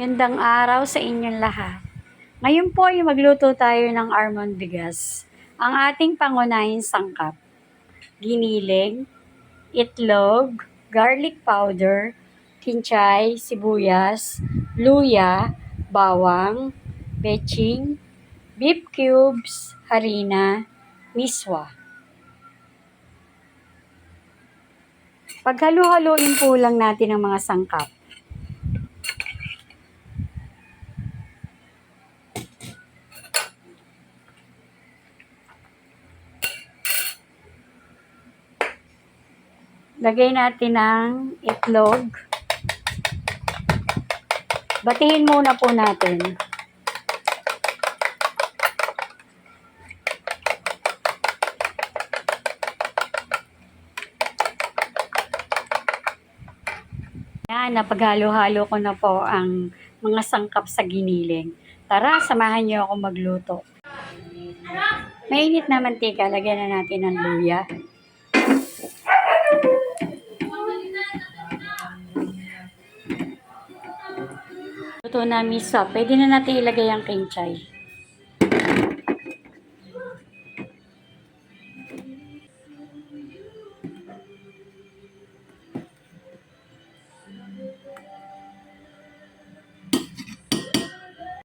Gandang araw sa inyong lahat. Ngayon po ay magluto tayo ng almond bigas. Ang ating pangunahing sangkap: giniling, itlog, garlic powder, kinchay, sibuyas, luya, bawang, betching, beef cubes, harina, miswa. Paghalo-haloin po lang natin ang mga sangkap. Lagay natin ang itlog. Batihin muna po natin. Yan, napaghalo-halo ko na po ang mga sangkap sa giniling. Tara, samahan niyo ako magluto. Mainit na mantika, lagyan na natin ng luya. Luto na miso. Pwede na natin ilagay ang kinchay.